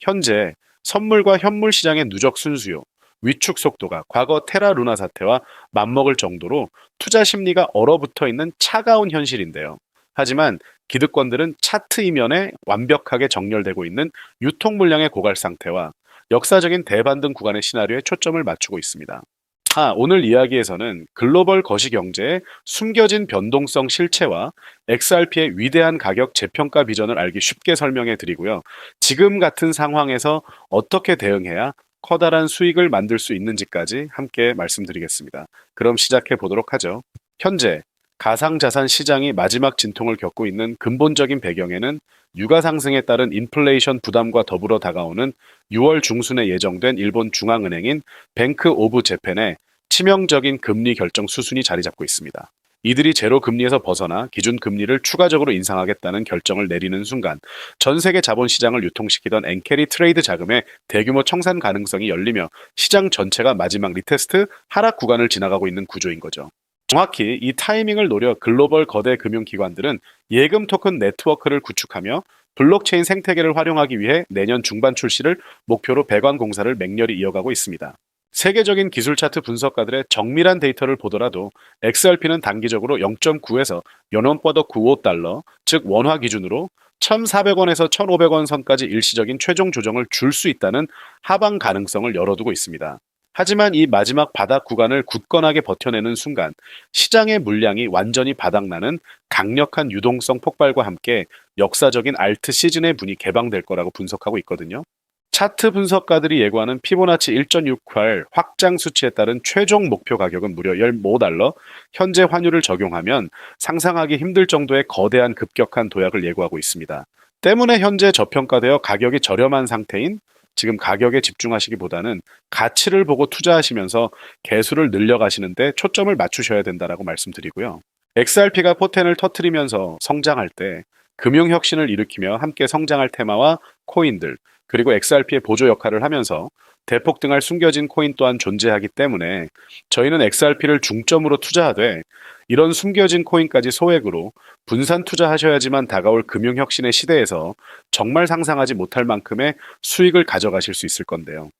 현재 선물과 현물 시장의 누적 순수요, 위축 속도가 과거 테라 루나 사태와 맞먹을 정도로 투자 심리가 얼어붙어 있는 차가운 현실인데요. 하지만 기득권들은 차트 이면에 완벽하게 정렬되고 있는 유통 물량의 고갈 상태와 역사적인 대반등 구간의 시나리오에 초점을 맞추고 있습니다. 오늘 이야기에서는 글로벌 거시 경제의 숨겨진 변동성 실체와 XRP의 위대한 가격 재평가 비전을 알기 쉽게 설명해 드리고요. 지금 같은 상황에서 어떻게 대응해야 커다란 수익을 만들 수 있는지까지 함께 말씀드리겠습니다. 그럼 시작해 보도록 하죠. 현재 가상자산 시장이 마지막 진통을 겪고 있는 근본적인 배경에는 유가 상승에 따른 인플레이션 부담과 더불어 다가오는 6월 중순에 예정된 일본 중앙은행인 뱅크 오브 재팬의 치명적인 금리 결정 수순이 자리 잡고 있습니다. 이들이 제로 금리에서 벗어나 기준 금리를 추가적으로 인상하겠다는 결정을 내리는 순간 전 세계 자본시장을 유통시키던 엔캐리 트레이드 자금의 대규모 청산 가능성이 열리며 시장 전체가 마지막 리테스트 하락 구간을 지나가고 있는 구조인 거죠. 정확히 이 타이밍을 노려 글로벌 거대 금융기관들은 예금 토큰 네트워크를 구축하며 블록체인 생태계를 활용하기 위해 내년 중반 출시를 목표로 배관 공사를 맹렬히 이어가고 있습니다. 세계적인 기술 차트 분석가들의 정밀한 데이터를 보더라도 XRP는 단기적으로 0.9에서 연원버더 95달러, 즉 원화 기준으로 1,400원에서 1,500원 선까지 일시적인 최종 조정을 줄 수 있다는 하방 가능성을 열어두고 있습니다. 하지만 이 마지막 바닥 구간을 굳건하게 버텨내는 순간 시장의 물량이 완전히 바닥나는 강력한 유동성 폭발과 함께 역사적인 알트 시즌의 문이 개방될 거라고 분석하고 있거든요. 차트 분석가들이 예고하는 피보나치 1.68 확장 수치에 따른 최종 목표 가격은 무려 15달러, 현재 환율을 적용하면 상상하기 힘들 정도의 거대한 급격한 도약을 예고하고 있습니다. 때문에 현재 저평가되어 가격이 저렴한 상태인 지금 가격에 집중하시기보다는 가치를 보고 투자하시면서 개수를 늘려가시는데 초점을 맞추셔야 된다라고 말씀드리고요. XRP가 포텐을 터트리면서 성장할 때 금융혁신을 일으키며 함께 성장할 테마와 코인들, 그리고 XRP의 보조 역할을 하면서 대폭등할 숨겨진 코인 또한 존재하기 때문에 저희는 XRP를 중점으로 투자하되 이런 숨겨진 코인까지 소액으로 분산 투자하셔야지만 다가올 금융혁신의 시대에서 정말 상상하지 못할 만큼의 수익을 가져가실 수 있을 건데요.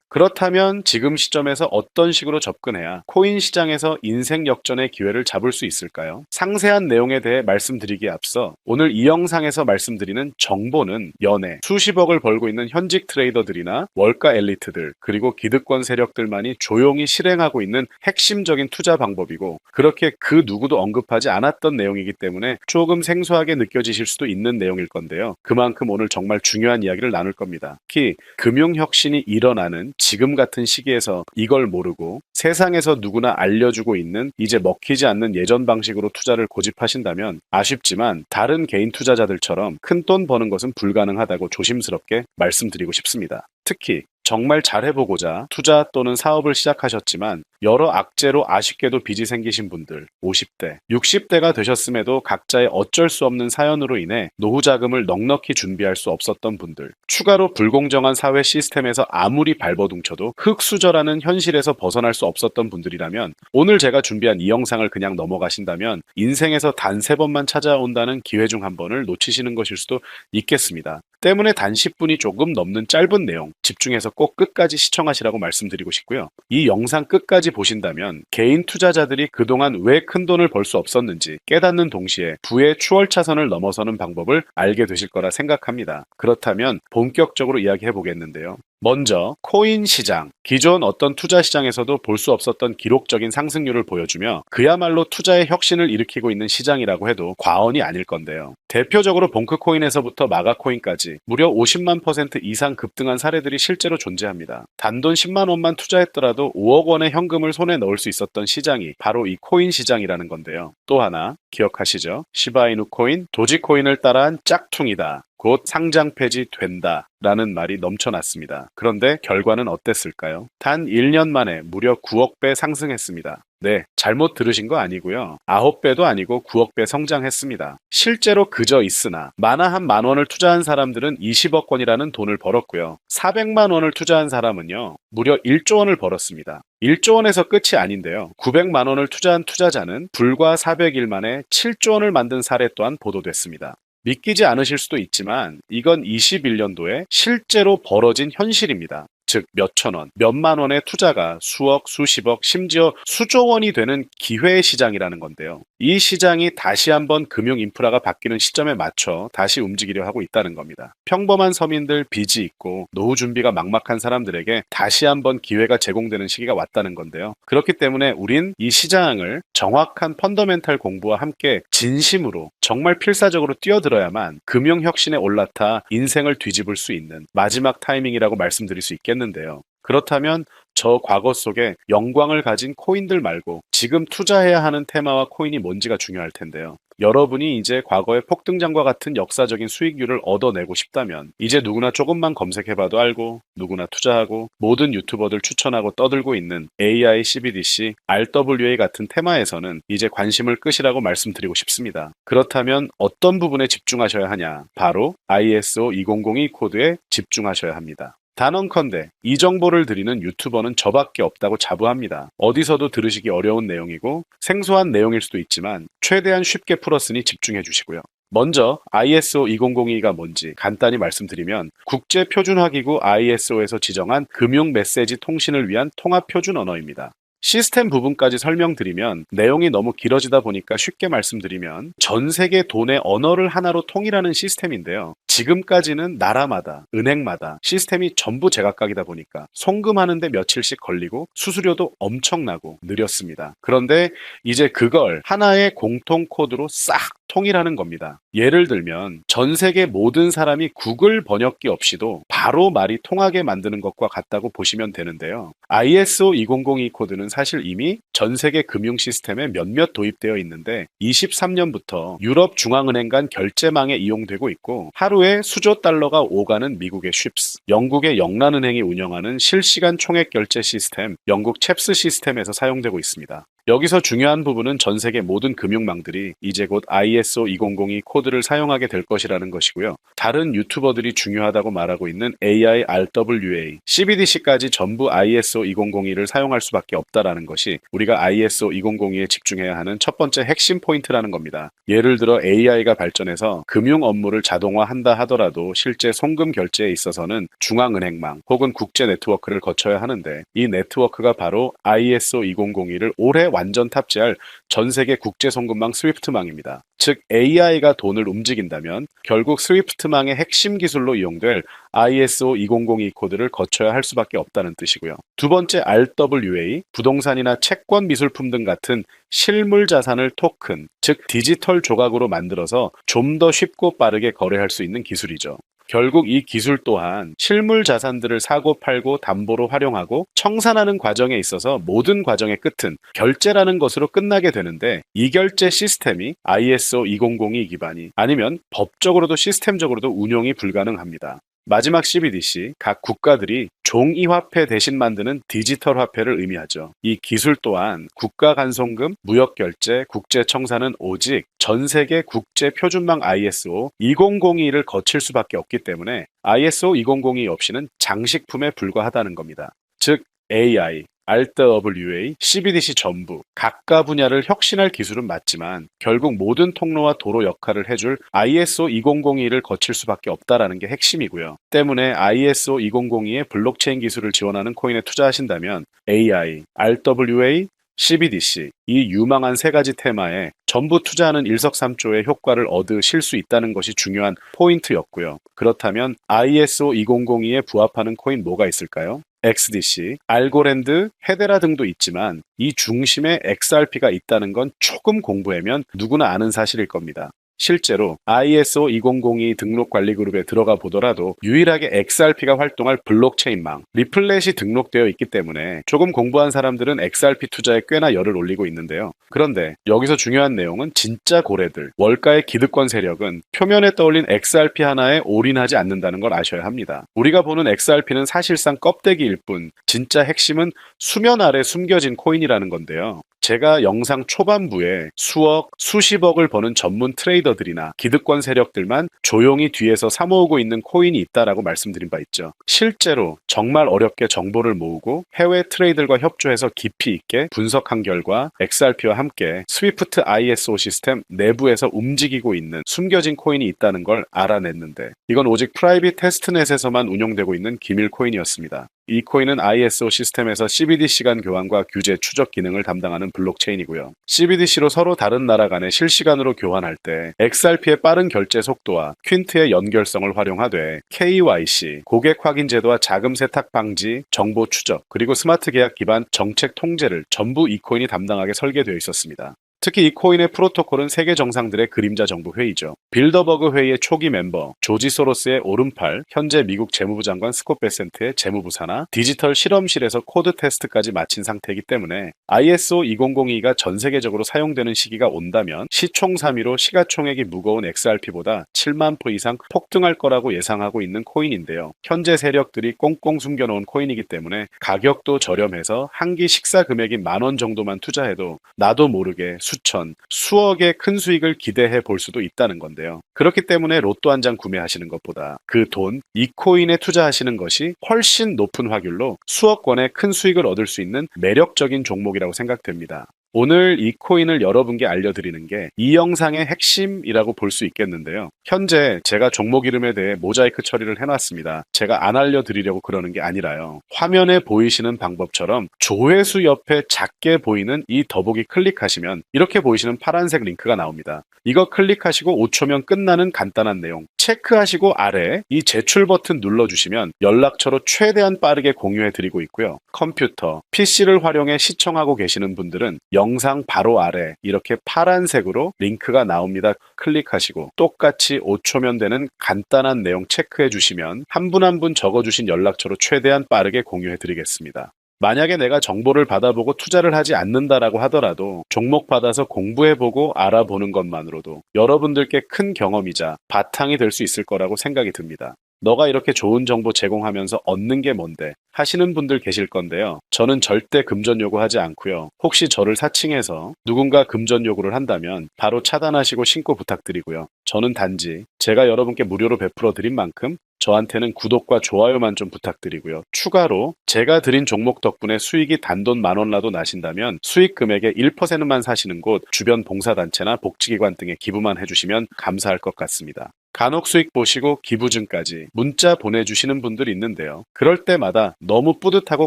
그렇다면 지금 시점에서 어떤 식으로 접근해야 코인 시장에서 인생 역전의 기회를 잡을 수 있을까요? 상세한 내용에 대해 말씀드리기에 앞서 오늘 이 영상에서 말씀드리는 정보는 연애, 수십억을 벌고 있는 현직 트레이더들이나 월가 엘리트들, 그리고 기득권 세력들만이 조용히 실행하고 있는 핵심적인 투자 방법이고 그렇게 그 누구도 언급하지 않았던 내용이기 때문에 조금 생소하게 느껴지실 수도 있는 내용일 건데요. 그만큼 오늘 정말 중요한 이야기를 나눌 겁니다. 특히 금융혁신이 일어나는 지금 같은 시기에서 이걸 모르고 세상에서 누구나 알려주고 있는 이제 먹히지 않는 예전 방식으로 투자를 고집하신다면 아쉽지만 다른 개인 투자자들처럼 큰 돈 버는 것은 불가능하다고 조심스럽게 말씀드리고 싶습니다. 특히 정말 잘해보고자 투자 또는 사업을 시작하셨지만 여러 악재로 아쉽게도 빚이 생기신 분들, 50대, 60대가 되셨음에도 각자의 어쩔 수 없는 사연으로 인해 노후 자금을 넉넉히 준비할 수 없었던 분들, 추가로 불공정한 사회 시스템에서 아무리 발버둥쳐도 흙수저라는 현실에서 벗어날 수 없었던 분들이라면 오늘 제가 준비한 이 영상을 그냥 넘어가신다면 인생에서 단 3번만 찾아온다는 기회 중 한 번을 놓치시는 것일 수도 있겠습니다. 때문에 단 10분이 조금 넘는 짧은 내용 집중해서 꼭 끝까지 시청하시라고 말씀드리고 싶고요. 이 영상 끝까지 보신다면 개인 투자자들이 그동안 왜 큰 돈을 벌 수 없었는지 깨닫는 동시에 부의 추월차선을 넘어서는 방법을 알게 되실 거라 생각합니다. 그렇다면 본격적으로 이야기해 보겠는데요. 먼저 코인 시장, 기존 어떤 투자 시장에서도 볼 수 없었던 기록적인 상승률을 보여주며 그야말로 투자의 혁신을 일으키고 있는 시장이라고 해도 과언이 아닐 건데요. 대표적으로 봉크코인에서부터 마가코인까지 무려 50만 % 이상 급등한 사례들이 실제로 존재합니다. 단돈 10만 원만 투자했더라도 5억 원의 현금을 손에 넣을 수 있었던 시장이 바로 이 코인 시장이라는 건데요. 또 하나 기억하시죠? 시바이누 코인, 도지코인을 따라한 짝퉁이다. 곧 상장 폐지된다 라는 말이 넘쳐났습니다. 그런데 결과는 어땠을까요? 단 1년 만에 무려 9억 배 상승했습니다. 네, 잘못 들으신 거 아니고요. 9배도 아니고 9억 배 성장했습니다. 실제로 그저 있으나 만화 한 만 원을 투자한 사람들은 20억 원이라는 돈을 벌었고요. 400만 원을 투자한 사람은요. 무려 1조 원을 벌었습니다. 1조 원에서 끝이 아닌데요. 900만 원을 투자한 투자자는 불과 400일 만에 7조 원을 만든 사례 또한 보도됐습니다. 믿기지 않으실 수도 있지만 이건 21년도에 실제로 벌어진 현실입니다. 즉 몇천 원, 몇만 원의 투자가 수억, 수십억, 심지어 수조 원이 되는 기회의 시장이라는 건데요. 이 시장이 다시 한번 금융 인프라가 바뀌는 시점에 맞춰 다시 움직이려 하고 있다는 겁니다. 평범한 서민들, 빚이 있고 노후 준비가 막막한 사람들에게 다시 한번 기회가 제공되는 시기가 왔다는 건데요. 그렇기 때문에 우린 이 시장을 정확한 펀더멘탈 공부와 함께 진심으로 정말 필사적으로 뛰어들어야만 금융혁신에 올라타 인생을 뒤집을 수 있는 마지막 타이밍이라고 말씀드릴 수 있겠는데요. 그렇다면 저 과거 속에 영광을 가진 코인들 말고 지금 투자해야 하는 테마와 코인이 뭔지가 중요할 텐데요. 여러분이 이제 과거의 폭등장과 같은 역사적인 수익률을 얻어내고 싶다면 이제 누구나 조금만 검색해봐도 알고 누구나 투자하고 모든 유튜버들 추천하고 떠들고 있는 AI, CBDC, RWA 같은 테마에서는 이제 관심을 끄시라고 말씀드리고 싶습니다. 그렇다면 어떤 부분에 집중하셔야 하냐? 바로 ISO 2002 코드에 집중하셔야 합니다. 단언컨대 이 정보를 드리는 유튜버는 저밖에 없다고 자부합니다. 어디서도 들으시기 어려운 내용이고 생소한 내용일 수도 있지만 최대한 쉽게 풀었으니 집중해 주시고요. 먼저 ISO 2002가 뭔지 간단히 말씀드리면 국제표준화기구 ISO에서 지정한 금융 메시지 통신을 위한 통합표준 언어입니다. 시스템 부분까지 설명드리면 내용이 너무 길어지다 보니까 쉽게 말씀드리면 전 세계 돈의 언어를 하나로 통일하는 시스템인데요. 지금까지는 나라마다, 은행마다 시스템이 전부 제각각이다 보니까 송금하는데 며칠씩 걸리고 수수료도 엄청나고 느렸습니다. 그런데 이제 그걸 하나의 공통 코드로 싹 통일하는 겁니다. 예를 들면 전 세계 모든 사람이 구글 번역기 없이도 바로 말이 통하게 만드는 것과 같다고 보시면 되는데요. ISO 2002 코드는 사실 이미 전 세계 금융 시스템에 몇몇 도입되어 있는데 23년부터 유럽 중앙은행 간 결제망에 이용되고 있고 하루에 수조 달러가 오가는 미국의 쉽스, 영국의 영란은행이 운영하는 실시간 총액 결제 시스템, 영국 챕스 시스템에서 사용되고 있습니다. 여기서 중요한 부분은 전 세계 모든 금융망들이 이제 곧 ISO 2002 코드를 사용하게 될 것이라는 것이고요. 다른 유튜버들이 중요하다고 말하고 있는 AI, RWA, CBDC까지 전부 ISO 2002를 사용할 수밖에 없다라는 것이 우리가 ISO 2002에 집중해야 하는 첫 번째 핵심 포인트라는 겁니다. 예를 들어 AI가 발전해서 금융 업무를 자동화한다 하더라도 실제 송금 결제에 있어서는 중앙은행망 혹은 국제 네트워크를 거쳐야 하는데 이 네트워크가 바로 ISO 2002를 올해 완전 탑재할 전 세계 국제 송금망 스위프트망입니다. 즉 AI가 돈을 움직인다면 결국 스위프트망의 핵심 기술로 이용될 ISO 2002 코드를 거쳐야 할 수밖에 없다는 뜻이고요. 두 번째 RWA, 부동산이나 채권 미술품 등 같은 실물 자산을 토큰, 즉 디지털 조각으로 만들어서 좀 더 쉽고 빠르게 거래할 수 있는 기술이죠. 결국 이 기술 또한 실물 자산들을 사고 팔고 담보로 활용하고 청산하는 과정에 있어서 모든 과정의 끝은 결제라는 것으로 끝나게 되는데 이 결제 시스템이 ISO 2002 기반이 아니면 법적으로도 시스템적으로도 운용이 불가능합니다. 마지막 CBDC, 각 국가들이 종이화폐 대신 만드는 디지털 화폐를 의미하죠. 이 기술 또한 국가 간송금, 무역결제, 국제청산은 오직 전 세계 국제표준망 ISO 2002를 거칠 수밖에 없기 때문에 ISO 2002 없이는 장식품에 불과하다는 겁니다. 즉 AI, RWA, CBDC 전부 각각 분야를 혁신할 기술은 맞지만 결국 모든 통로와 도로 역할을 해줄 ISO 2002를 거칠 수밖에 없다라는 게 핵심이고요. 때문에 ISO 2002의 블록체인 기술을 지원하는 코인에 투자하신다면 AI, RWA, CBDC 이 유망한 세 가지 테마에 전부 투자하는 일석삼조의 효과를 얻으실 수 있다는 것이 중요한 포인트였고요. 그렇다면 ISO 2002에 부합하는 코인 뭐가 있을까요? XDC, 알고랜드, 헤데라 등도 있지만 이 중심에 XRP가 있다는 건 조금 공부하면 누구나 아는 사실일 겁니다. 실제로 ISO 2002 등록 관리 그룹에 들어가 보더라도 유일하게 XRP가 활동할 블록체인망, 리플렛이 등록되어 있기 때문에 조금 공부한 사람들은 XRP 투자에 꽤나 열을 올리고 있는데요. 그런데 여기서 중요한 내용은 진짜 고래들, 월가의 기득권 세력은 표면에 떠올린 XRP 하나에 올인하지 않는다는 걸 아셔야 합니다. 우리가 보는 XRP는 사실상 껍데기일 뿐 진짜 핵심은 수면 아래 숨겨진 코인이라는 건데요. 제가 영상 초반부에 수억, 수십억을 버는 전문 트레이더들이나 기득권 세력들만 조용히 뒤에서 사모으고 있는 코인이 있다라고 말씀드린 바 있죠. 실제로 정말 어렵게 정보를 모으고 해외 트레이더들과 협조해서 깊이 있게 분석한 결과 XRP와 함께 스위프트 ISO 시스템 내부에서 움직이고 있는 숨겨진 코인이 있다는 걸 알아냈는데 이건 오직 프라이빗 테스트넷에서만 운용되고 있는 기밀 코인이었습니다. 이 코인은 ISO 시스템에서 CBDC 간 교환과 규제 추적 기능을 담당하는 블록체인이고요. CBDC로 서로 다른 나라 간에 실시간으로 교환할 때 XRP의 빠른 결제 속도와 퀸트의 연결성을 활용하되 KYC, 고객 확인 제도와 자금 세탁 방지, 정보 추적, 그리고 스마트 계약 기반 정책 통제를 전부 이 코인이 담당하게 설계되어 있었습니다. 특히 이 코인의 프로토콜은 세계 정상들의 그림자 정부 회의죠. 빌더버그 회의의 초기 멤버, 조지 소로스의 오른팔, 현재 미국 재무부 장관 스콧 베센트의 재무부 산하, 디지털 실험실에서 코드 테스트까지 마친 상태이기 때문에 ISO 2002가 전 세계적으로 사용되는 시기가 온다면 시총삼위로 시가총액이 무거운 XRP보다 7만 포 이상 폭등할 거라고 예상하고 있는 코인인데요. 현재 세력들이 꽁꽁 숨겨놓은 코인이기 때문에 가격도 저렴해서 한 끼 식사 금액이 10,000원 정도만 투자해도 나도 모르게 수천, 수억의 큰 수익을 기대해 볼 수도 있다는 건데요. 그렇기 때문에 로또 한 장 구매하시는 것보다 그 돈, 이 코인에 투자하시는 것이 훨씬 높은 확률로 수억 원의 큰 수익을 얻을 수 있는 매력적인 종목이라고 생각됩니다. 오늘 이 코인을 여러분께 알려드리는 게 이 영상의 핵심이라고 볼 수 있겠는데요. 현재 제가 종목 이름에 대해 모자이크 처리를 해놨습니다. 제가 안 알려드리려고 그러는 게 아니라요. 화면에 보이시는 방법처럼 조회수 옆에 작게 보이는 이 더보기 클릭하시면 이렇게 보이시는 파란색 링크가 나옵니다. 이거 클릭하시고 5초면 끝나는 간단한 내용 체크하시고 아래 이 제출 버튼 눌러주시면 연락처로 최대한 빠르게 공유해드리고 있고요. 컴퓨터, PC를 활용해 시청하고 계시는 분들은 영상 바로 아래 이렇게 파란색으로 링크가 나옵니다. 클릭하시고 똑같이 5초면 되는 간단한 내용 체크해 주시면 한 분 한 분 적어주신 연락처로 최대한 빠르게 공유해 드리겠습니다. 만약에 내가 정보를 받아보고 투자를 하지 않는다라고 하더라도 종목 받아서 공부해보고 알아보는 것만으로도 여러분들께 큰 경험이자 바탕이 될 수 있을 거라고 생각이 듭니다. 너가 이렇게 좋은 정보 제공하면서 얻는 게 뭔데? 하시는 분들 계실 건데요. 저는 절대 금전 요구하지 않고요. 혹시 저를 사칭해서 누군가 금전 요구를 한다면 바로 차단하시고 신고 부탁드리고요. 저는 단지 제가 여러분께 무료로 베풀어 드린 만큼 저한테는 구독과 좋아요만 좀 부탁드리고요. 추가로 제가 드린 종목 덕분에 수익이 단돈 10,000원라도 나신다면 수익 금액의 1%만 사시는 곳 주변 봉사단체나 복지기관 등에 기부만 해주시면 감사할 것 같습니다. 간혹 수익 보시고 기부증까지 문자 보내주시는 분들이 있는데요. 그럴 때마다 너무 뿌듯하고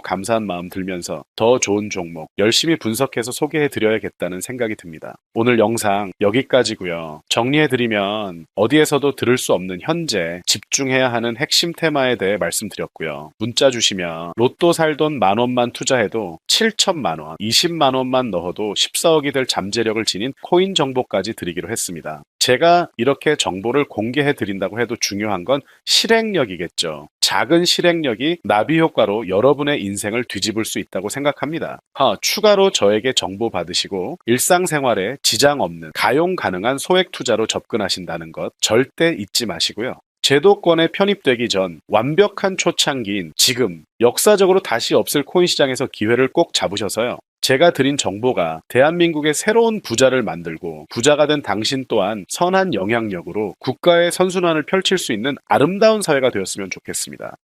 감사한 마음 들면서 더 좋은 종목 열심히 분석해서 소개해드려야겠다는 생각이 듭니다. 오늘 영상 여기까지고요. 정리해드리면 어디에서도 들을 수 없는 현재 집중해야 하는 핵심 테마에 대해 말씀드렸고요. 문자 주시면 로또 살 돈 10,000원만 투자해도 7,000만 원, 20만 원만 넣어도 14억이 될 잠재력을 지닌 코인 정보까지 드리기로 했습니다. 제가 이렇게 정보를 공개해 드린다고 해도 중요한 건 실행력이겠죠. 작은 실행력이 나비 효과로 여러분의 인생을 뒤집을 수 있다고 생각합니다. 추가로 저에게 정보 받으시고 일상생활에 지장 없는 가용 가능한 소액 투자로 접근하신다는 것 절대 잊지 마시고요. 제도권에 편입되기 전 완벽한 초창기인 지금 역사적으로 다시 없을 코인 시장에서 기회를 꼭 잡으셔서요. 제가 드린 정보가 대한민국의 새로운 부자를 만들고 부자가 된 당신 또한 선한 영향력으로 국가의 선순환을 펼칠 수 있는 아름다운 사회가 되었으면 좋겠습니다.